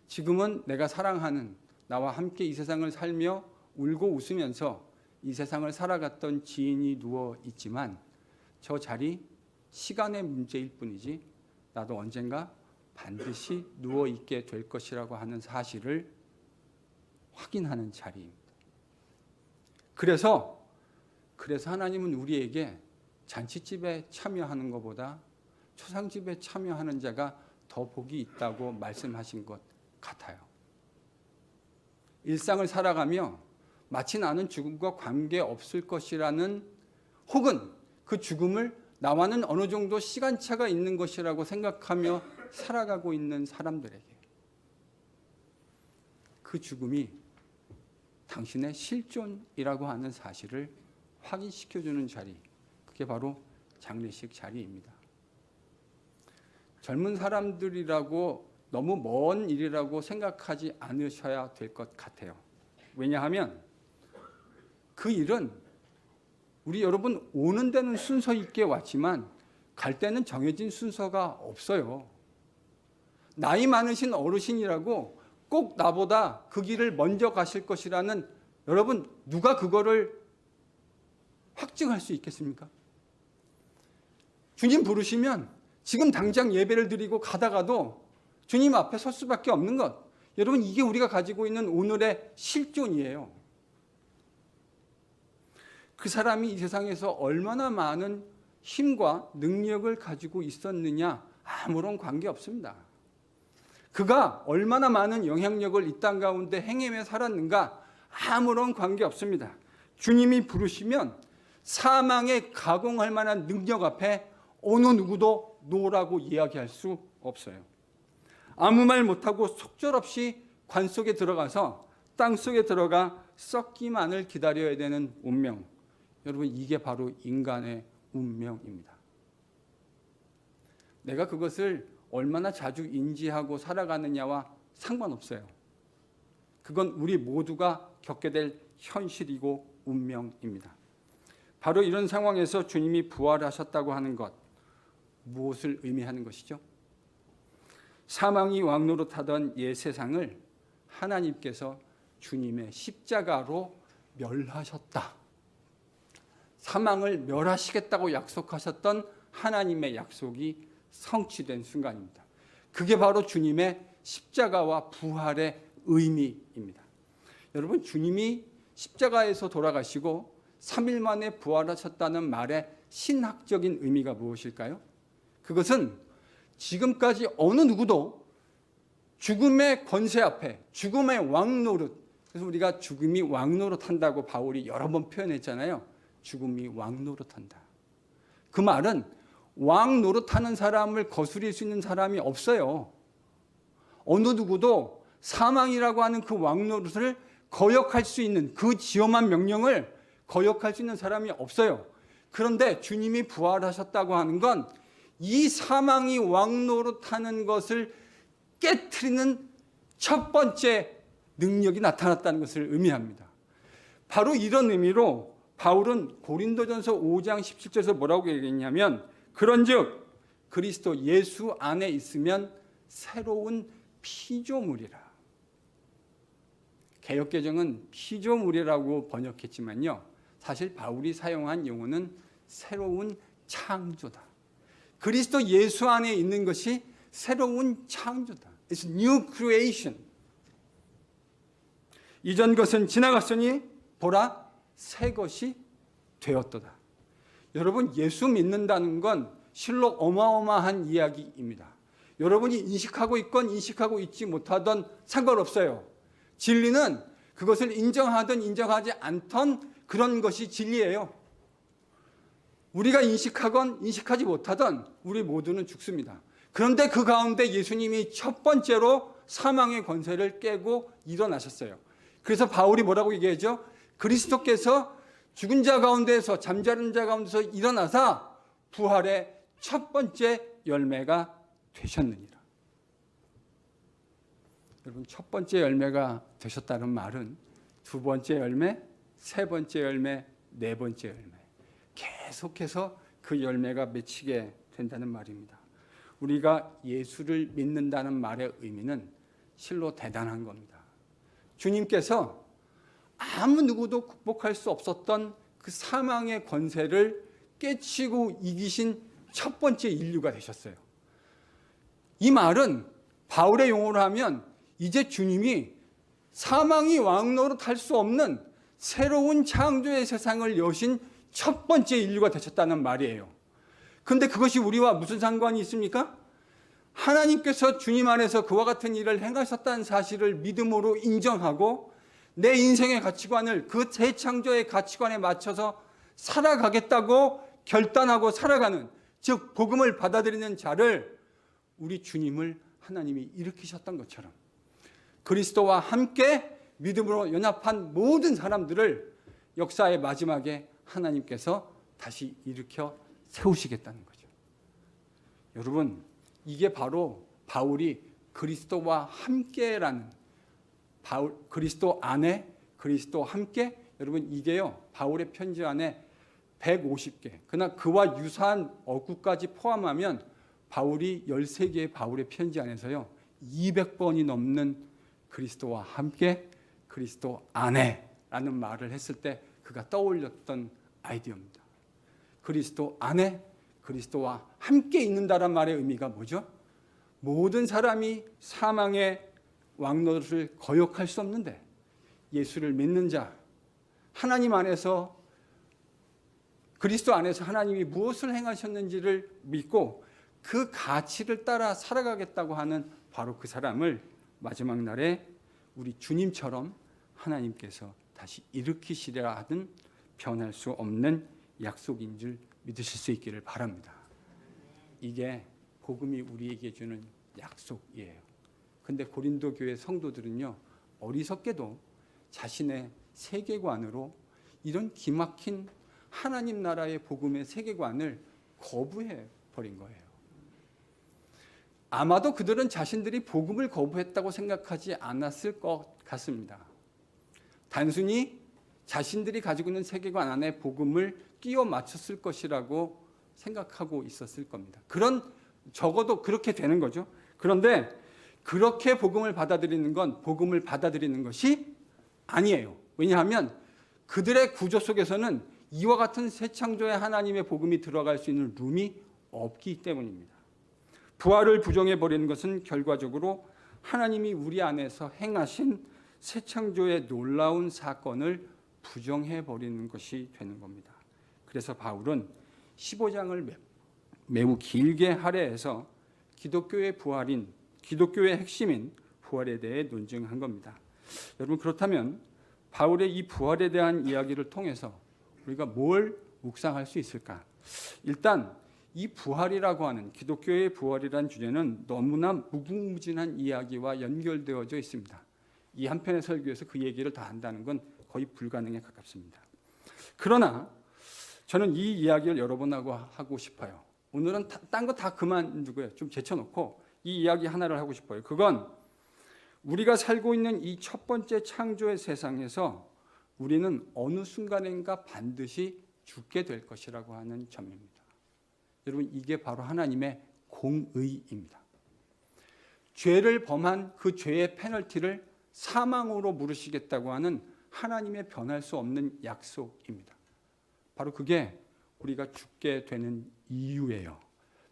지금은 내가 사랑하는, 나와 함께 이 세상을 살며 울고 웃으면서 이 세상을 살아갔던 지인이 누워 있지만 저 자리 시간의 문제일 뿐이지 나도 언젠가 반드시 누워 있게 될 것이라고 하는 사실을 확인하는 자리입니다. 그래서 하나님은 우리에게 잔치집에 참여하는 것보다 초상집에 참여하는 자가 더 복이 있다고 말씀하신 것 같아요. 일상을 살아가며 마치 나는 죽음과 관계없을 것이라는, 혹은 그 죽음을 나와는 어느 정도 시간차가 있는 것이라고 생각하며 살아가고 있는 사람들에게 그 죽음이 당신의 실존이라고 하는 사실을 확인시켜주는 자리, 그게 바로 장례식 자리입니다. 젊은 사람들이라고 너무 먼 일이라고 생각하지 않으셔야 될 것 같아요. 왜냐하면 그 일은 우리 여러분 오는 데는 순서 있게 왔지만 갈 때는 정해진 순서가 없어요. 나이 많으신 어르신이라고 꼭 나보다 그 길을 먼저 가실 것이라는, 여러분 누가 그거를 확증할 수 있겠습니까? 주님 부르시면 지금 당장 예배를 드리고 가다가도 주님 앞에 설 수밖에 없는 것. 여러분 이게 우리가 가지고 있는 오늘의 실존이에요. 그 사람이 이 세상에서 얼마나 많은 힘과 능력을 가지고 있었느냐 아무런 관계 없습니다. 그가 얼마나 많은 영향력을 이 땅 가운데 행하며 살았는가 아무런 관계 없습니다. 주님이 부르시면 사망에 가공할 만한 능력 앞에 어느 누구도 노라고 이야기할 수 없어요. 아무 말 못하고 속절없이 관 속에 들어가서 땅 속에 들어가 썩기만을 기다려야 되는 운명. 여러분 이게 바로 인간의 운명입니다. 내가 그것을 얼마나 자주 인지하고 살아가느냐와 상관없어요. 그건 우리 모두가 겪게 될 현실이고 운명입니다. 바로 이런 상황에서 주님이 부활하셨다고 하는 것, 무엇을 의미하는 것이죠? 사망이 왕노릇하던 옛 세상을 하나님께서 주님의 십자가로 멸하셨다. 사망을 멸하시겠다고 약속하셨던 하나님의 약속이 성취된 순간입니다. 그게 바로 주님의 십자가와 부활의 의미입니다. 여러분 주님이 십자가에서 돌아가시고 3일 만에 부활하셨다는 말의 신학적인 의미가 무엇일까요? 그것은 지금까지 어느 누구도 죽음의 권세 앞에, 죽음의 왕노릇, 그래서 우리가 죽음이 왕노릇한다고 바울이 여러 번 표현했잖아요. 죽음이 왕노릇한다. 그 말은 왕노릇하는 사람을 거스릴 수 있는 사람이 없어요. 어느 누구도 사망이라고 하는 그 왕노릇을 거역할 수 있는, 그 지엄한 명령을 거역할 수 있는 사람이 없어요. 그런데 주님이 부활하셨다고 하는 건 이 사망이 왕노릇하는 것을 깨트리는 첫 번째 능력이 나타났다는 것을 의미합니다. 바로 이런 의미로 바울은 고린도전서 5장 17절에서 뭐라고 얘기했냐면, 그런즉 그리스도 예수 안에 있으면 새로운 피조물이라. 개역개정은 피조물이라고 번역했지만요, 사실 바울이 사용한 용어는 새로운 창조다. 그리스도 예수 안에 있는 것이 새로운 창조다. It's new creation. 이전 것은 지나갔으니 보라 새 것이 되었도다. 여러분 예수 믿는다는 건 실로 어마어마한 이야기입니다. 여러분이 인식하고 있건 인식하고 있지 못하던 상관없어요. 진리는 그것을 인정하든 인정하지 않던 그런 것이 진리예요. 우리가 인식하건 인식하지 못하던 우리 모두는 죽습니다. 그런데 그 가운데 예수님이 첫 번째로 사망의 권세를 깨고 일어나셨어요. 그래서 바울이 뭐라고 얘기하죠? 그리스도께서 죽은 자 가운데서, 잠자는 자 가운데서 일어나사 부활의 첫 번째 열매가 되셨느니라. 여러분 첫 번째 열매가 되셨다는 말은 두 번째 열매, 세 번째 열매, 네 번째 열매, 계속해서 그 열매가 맺히게 된다는 말입니다. 우리가 예수를 믿는다는 말의 의미는 실로 대단한 겁니다. 주님께서 아무 누구도 극복할 수 없었던 그 사망의 권세를 깨치고 이기신 첫 번째 인류가 되셨어요. 이 말은 바울의 용어로 하면 이제 주님이 사망이 왕노릇할 수 없는 새로운 창조의 세상을 여신 첫 번째 인류가 되셨다는 말이에요. 그런데 그것이 우리와 무슨 상관이 있습니까? 하나님께서 주님 안에서 그와 같은 일을 행하셨다는 사실을 믿음으로 인정하고 내 인생의 가치관을 그 재창조의 가치관에 맞춰서 살아가겠다고 결단하고 살아가는, 즉 복음을 받아들이는 자를 우리 주님을 하나님이 일으키셨던 것처럼 그리스도와 함께 믿음으로 연합한 모든 사람들을 역사의 마지막에 하나님께서 다시 일으켜 세우시겠다는 거죠. 여러분 이게 바로 바울이 그리스도와 함께라는, 그리스도 안에 그리스도 함께, 여러분 이게요 바울의 편지 안에 150개, 그러나 그와 유사한 어구까지 포함하면 바울이 13개의 바울의 편지 안에서요 200번이 넘는 그리스도와 함께 그리스도 안에라는 말을 했을 때 그가 떠올렸던 아이디어입니다. 그리스도 안에 그리스도와 함께 있는다란 말의 의미가 뭐죠? 모든 사람이 사망의 왕노릇을 거역할 수 없는데 예수를 믿는 자, 하나님 안에서 그리스도 안에서 하나님이 무엇을 행하셨는지를 믿고 그 가치를 따라 살아가겠다고 하는 바로 그 사람을 마지막 날에 우리 주님처럼 하나님께서 다시 일으키시려 하든 변할 수 없는 약속인 줄 믿으실 수 있기를 바랍니다. 이게 복음이 우리에게 주는 약속이에요. 근데 고린도 교회 성도들은요 어리석게도 자신의 세계관으로 이런 기막힌 하나님 나라의 복음의 세계관을 거부해 버린 거예요. 아마도 그들은 자신들이 복음을 거부했다고 생각하지 않았을 것 같습니다. 단순히 자신들이 가지고 있는 세계관 안에 복음을 끼워 맞췄을 것이라고 생각하고 있었을 겁니다. 적어도 그렇게 되는 거죠. 그런데 그렇게 복음을 받아들이는 건 복음을 받아들이는 것이 아니에요. 왜냐하면 그들의 구조 속에서는 이와 같은 새 창조의 하나님의 복음이 들어갈 수 있는 룸이 없기 때문입니다. 부활을 부정해 버리는 것은 결과적으로 하나님이 우리 안에서 행하신 새 창조의 놀라운 사건을 부정해 버리는 것이 되는 겁니다. 그래서 바울은 15장을 매우 길게 할애해서 기독교의 핵심인 부활에 대해 논증한 겁니다. 여러분, 그렇다면 바울의 이 부활에 대한 이야기를 통해서 우리가 뭘 묵상할 수 있을까? 일단 이 부활이라고 하는 기독교의 부활이라는 주제는 너무나 무궁무진한 이야기와 연결되어져 있습니다. 이 한 편의 설교에서 그 얘기를 다 한다는 건 거의 불가능에 가깝습니다. 그러나 저는 이 이야기를 여러분하고 하고 싶어요. 오늘은 딴 거 다 그만두고요. 좀 제쳐놓고 이 이야기 하나를 하고 싶어요. 그건 우리가 살고 있는 이 첫 번째 창조의 세상에서 우리는 어느 순간인가 반드시 죽게 될 것이라고 하는 점입니다. 여러분, 이게 바로 하나님의 공의입니다. 죄를 범한 그 죄의 페널티를 사망으로 물으시겠다고 하는 하나님의 변할 수 없는 약속입니다. 바로 그게 우리가 죽게 되는 이유예요.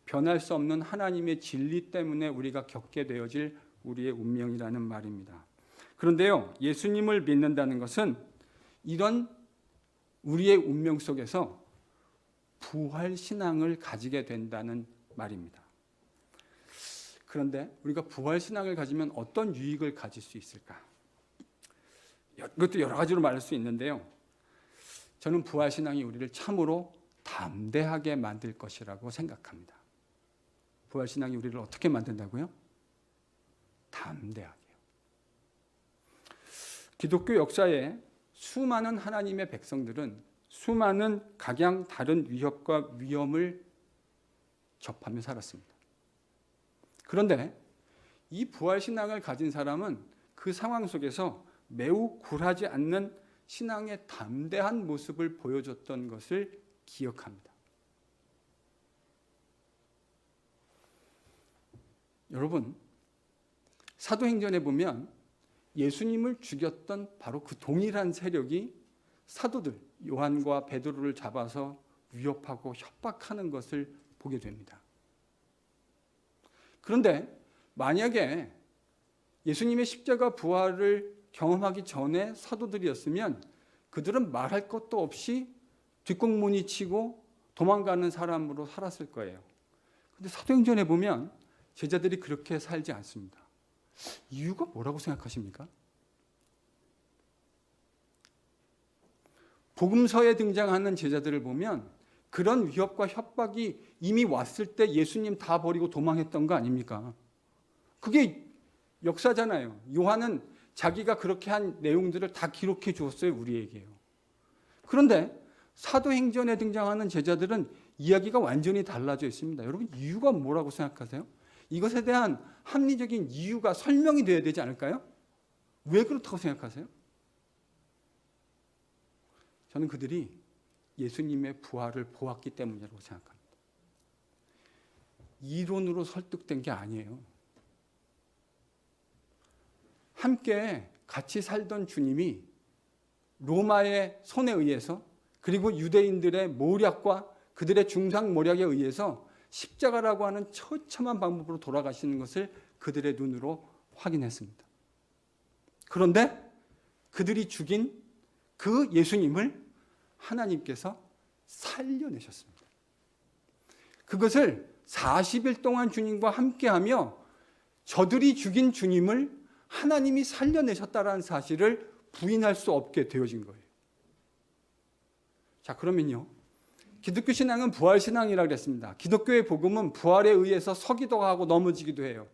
변할 수 없는 하나님의 진리 때문에 우리가 겪게 되어질 우리의 운명이라는 말입니다. 그런데요, 예수님을 믿는다는 것은 이런 우리의 운명 속에서 부활 신앙을 가지게 된다는 말입니다. 그런데 우리가 부활 신앙을 가지면 어떤 유익을 가질 수 있을까? 이것도 여러 가지로 말할 수 있는데요. 저는 부활 신앙이 우리를 참으로 담대하게 만들 것이라고 생각합니다. 부활 신앙이 우리를 어떻게 만든다고요? 담대하게요. 기독교 역사에 수많은 하나님의 백성들은 수많은 각양 다른 위협과 위험을 접하며 살았습니다. 그런데 이 부활 신앙을 가진 사람은 그 상황 속에서 매우 굴하지 않는 신앙의 담대한 모습을 보여줬던 것을 기억합니다. 여러분, 사도행전에 보면 예수님을 죽였던 바로 그 동일한 세력이 사도들 요한과 베드로를 잡아서 위협하고 협박하는 것을 보게 됩니다. 그런데 만약에 예수님의 십자가 부활을 경험하기 전에 사도들이었으면 그들은 말할 것도 없이 뒷공무니 치고 도망가는 사람으로 살았을 거예요. 그런데 사도행전에 보면 제자들이 그렇게 살지 않습니다. 이유가 뭐라고 생각하십니까? 복음서에 등장하는 제자들을 보면 그런 위협과 협박이 이미 왔을 때 예수님 다 버리고 도망했던 거 아닙니까? 그게 역사잖아요. 요한은 자기가 그렇게 한 내용들을 다 기록해 주었어요, 우리에게요. 그런데 사도행전에 등장하는 제자들은 이야기가 완전히 달라져 있습니다. 여러분, 이유가 뭐라고 생각하세요? 이것에 대한 합리적인 이유가 설명이 돼야 되지 않을까요? 왜 그렇다고 생각하세요? 저는 그들이 예수님의 부활을 보았기 때문이라고 생각합니다. 이론으로 설득된 게 아니에요. 함께 같이 살던 주님이 로마의 손에 의해서 그리고 유대인들의 모략과 그들의 중상모략에 의해서 십자가라고 하는 처참한 방법으로 돌아가시는 것을 그들의 눈으로 확인했습니다. 그런데 그들이 죽인 그 예수님을 하나님께서 살려내셨습니다. 그것을 40일 동안 주님과 함께하며 저들이 죽인 주님을 하나님이 살려내셨다는 사실을 부인할 수 없게 되어진 거예요. 자, 그러면요. 기독교 신앙은 부활 신앙이라고 그랬습니다. 기독교의 복음은 부활에 의해서 서기도 하고 넘어지기도 해요.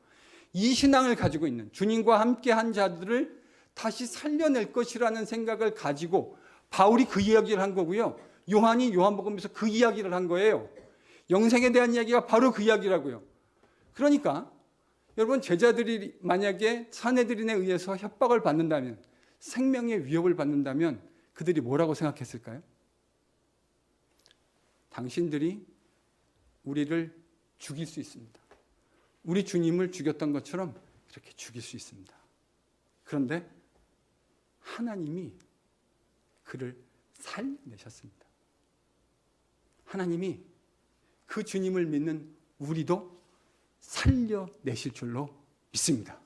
이 신앙을 가지고 있는 주님과 함께한 자들을 다시 살려낼 것이라는 생각을 가지고 바울이 그 이야기를 한 거고요. 요한이 요한복음에서 그 이야기를 한 거예요. 영생에 대한 이야기가 바로 그 이야기라고요. 그러니까 여러분, 제자들이 만약에 사내들인에 의해서 협박을 받는다면, 생명의 위협을 받는다면 그들이 뭐라고 생각했을까요? 당신들이 우리를 죽일 수 있습니다. 우리 주님을 죽였던 것처럼 이렇게 죽일 수 있습니다. 그런데 하나님이 그를 살려내셨습니다. 하나님이 그 주님을 믿는 우리도 살려내실 줄로 믿습니다.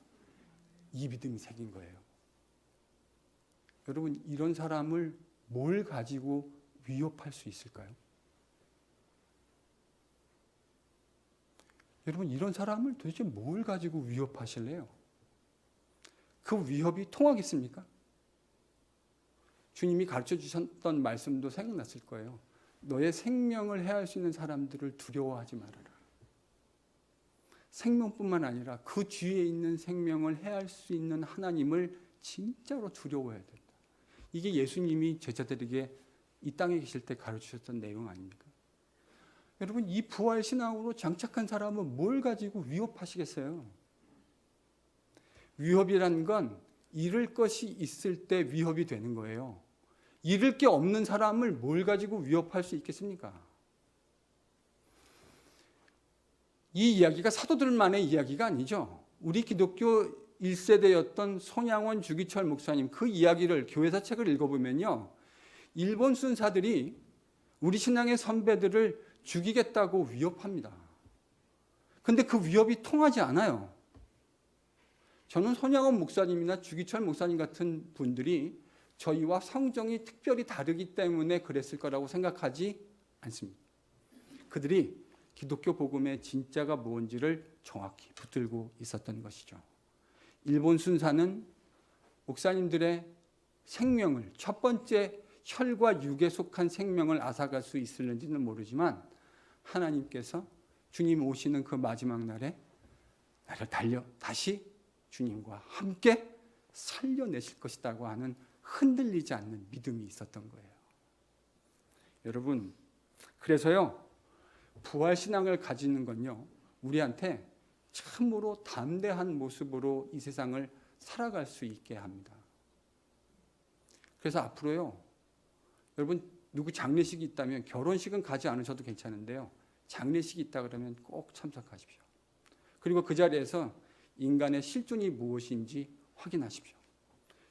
이 믿음이 생긴 거예요. 여러분, 이런 사람을 뭘 가지고 위협할 수 있을까요? 여러분, 이런 사람을 도대체 뭘 가지고 위협하실래요? 그 위협이 통하겠습니까? 주님이 가르쳐 주셨던 말씀도 생각났을 거예요. 너의 생명을 해할 수 있는 사람들을 두려워하지 말아라. 생명뿐만 아니라 그 뒤에 있는 생명을 해할 수 있는 하나님을 진짜로 두려워해야 된다. 이게 예수님이 제자들에게 이 땅에 계실 때 가르치셨던 내용 아닙니까? 여러분, 이 부활 신앙으로 장착한 사람은 뭘 가지고 위협하시겠어요? 위협이란 건 잃을 것이 있을 때 위협이 되는 거예요. 잃을 게 없는 사람을 뭘 가지고 위협할 수 있겠습니까? 이 이야기가 사도들만의 이야기가 아니죠. 우리 기독교 1세대였던 손양원 주기철 목사님 그 이야기를 교회사 책을 읽어보면요. 일본 순사들이 우리 신앙의 선배들을 죽이겠다고 위협합니다. 그런데 그 위협이 통하지 않아요. 저는 손양원 목사님이나 주기철 목사님 같은 분들이 저희와 성정이 특별히 다르기 때문에 그랬을 거라고 생각하지 않습니다. 그들이 기독교 복음의 진짜가 뭔지를 정확히 붙들고 있었던 것이죠. 일본 순사는 목사님들의 생명을, 첫 번째 혈과 육에 속한 생명을 앗아갈 수 있을는지는 모르지만 하나님께서 주님 오시는 그 마지막 날에 나를 다시 주님과 함께 살려내실 것이라고 하는 흔들리지 않는 믿음이 있었던 거예요. 여러분, 그래서요, 부활신앙을 가지는 건요, 우리한테 참으로 담대한 모습으로 이 세상을 살아갈 수 있게 합니다. 그래서 앞으로요, 여러분, 누구 장례식이 있다면, 결혼식은 가지 않으셔도 괜찮은데요, 장례식이 있다 그러면 꼭 참석하십시오. 그리고 그 자리에서 인간의 실존이 무엇인지 확인하십시오.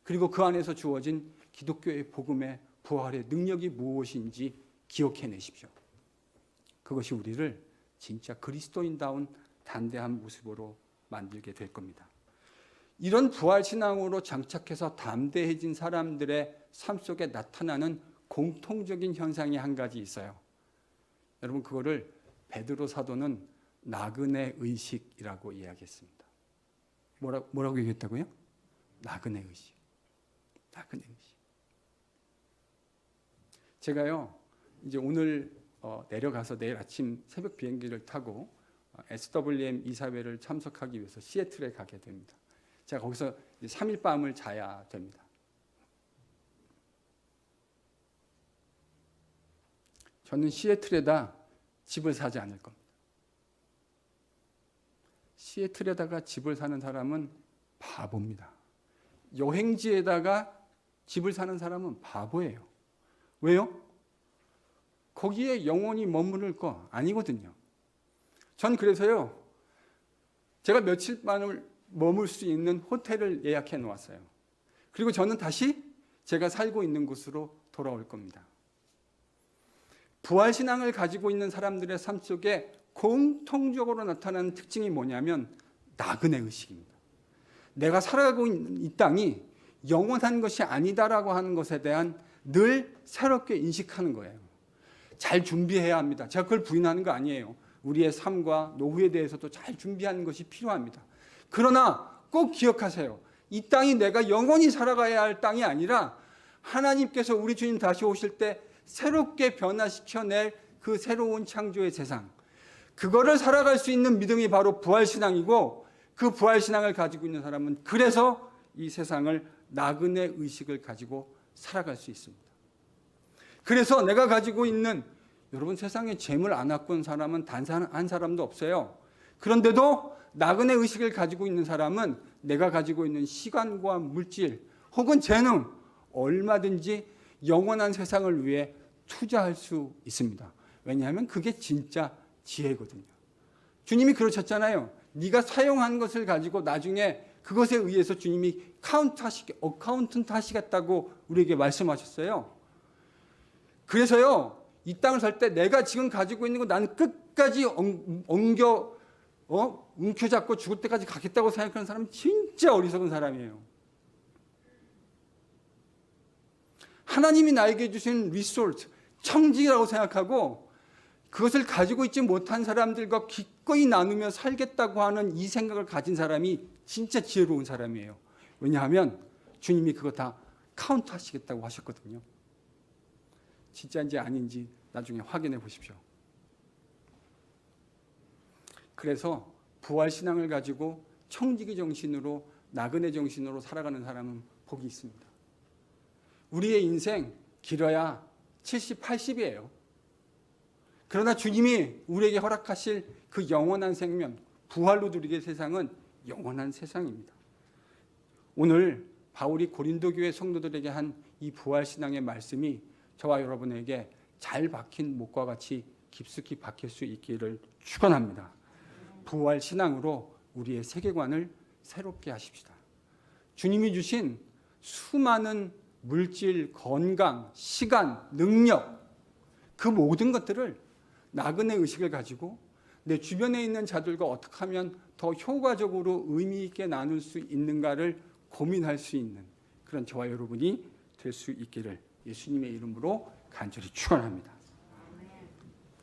그리고 그 안에서 주어진 기독교의 복음의 부활의 능력이 무엇인지 기억해내십시오. 그것이 우리를 진짜 그리스도인다운 담대한 모습으로 만들게 될 겁니다. 이런 부활신앙으로 장착해서 담대해진 사람들의 삶 속에 나타나는 공통적인 현상이 한 가지 있어요. 여러분, 그거를 베드로 사도는 나그네 의식이라고 이야기했습니다. 뭐라고 얘기했다고요? 나그네 의식. 나그네 의식. 제가요, 이제 오늘 내려가서 내일 아침 새벽 비행기를 타고 SWM 이사회를 참석하기 위해서 시애틀에 가게 됩니다. 제가 거기서 3일 밤을 자야 됩니다. 저는 시애틀에다 집을 사지 않을 겁니다. 시애틀에다가 집을 사는 사람은 바보입니다. 여행지에다가 집을 사는 사람은 바보예요. 왜요? 거기에 영원히 머무를 거 아니거든요. 전 그래서요, 제가 며칠만을 머물 수 있는 호텔을 예약해 놓았어요. 그리고 저는 다시 제가 살고 있는 곳으로 돌아올 겁니다. 부활신앙을 가지고 있는 사람들의 삶 속에 공통적으로 나타나는 특징이 뭐냐면 나그네 의식입니다. 내가 살아가고 있는 이 땅이 영원한 것이 아니다라고 하는 것에 대한 늘 새롭게 인식하는 거예요. 잘 준비해야 합니다. 제가 그걸 부인하는 거 아니에요. 우리의 삶과 노후에 대해서도 잘 준비하는 것이 필요합니다. 그러나 꼭 기억하세요. 이 땅이 내가 영원히 살아가야 할 땅이 아니라 하나님께서 우리 주님 다시 오실 때 새롭게 변화시켜낼 그 새로운 창조의 세상, 그거를 살아갈 수 있는 믿음이 바로 부활신앙이고, 그 부활신앙을 가지고 있는 사람은 그래서 이 세상을 나그네 의식을 가지고 살아갈 수 있습니다. 그래서 내가 가지고 있는, 여러분 세상에 재물 안 갖고 온 사람은 단 한 사람도 없어요. 그런데도 나그네 의식을 가지고 있는 사람은 내가 가지고 있는 시간과 물질 혹은 재능 얼마든지 영원한 세상을 위해 투자할 수 있습니다. 왜냐하면 그게 진짜 지혜거든요. 주님이 그러셨잖아요. 네가 사용한 것을 가지고 나중에 그것에 의해서 주님이 어카운턴트 하시겠다고 우리에게 말씀하셨어요. 그래서요, 이 땅을 살 때 내가 지금 가지고 있는 거 나는 끝까지 움켜잡고 죽을 때까지 가겠다고 생각하는 사람은 진짜 어리석은 사람이에요. 하나님이 나에게 주신 리소스, 청지라고 생각하고 그것을 가지고 있지 못한 사람들과 기꺼이 나누며 살겠다고 하는 이 생각을 가진 사람이 진짜 지혜로운 사람이에요. 왜냐하면 주님이 그거 다 카운트 하시겠다고 하셨거든요. 진짜인지 아닌지 나중에 확인해 보십시오. 그래서 부활신앙을 가지고 청지기 정신으로, 나그네 정신으로 살아가는 사람은 복이 있습니다. 우리의 인생 길어야 70, 80이에요. 그러나 주님이 우리에게 허락하실 그 영원한 생명, 부활로 누리게 세상은 영원한 세상입니다. 오늘 바울이 고린도 교회 성도들에게 한 이 부활신앙의 말씀이 저와 여러분에게 잘 박힌 목과 같이 깊숙이 박힐 수 있기를 축원합니다. 부활신앙으로 우리의 세계관을 새롭게 하십시다. 주님이 주신 수많은 물질, 건강, 시간, 능력, 그 모든 것들을 나그네 의식을 가지고 내 주변에 있는 자들과 어떻게 하면 더 효과적으로 의미 있게 나눌 수 있는가를 고민할 수 있는 그런 저와 여러분이 될 수 있기를 예수님의 이름으로 간절히 축원합니다.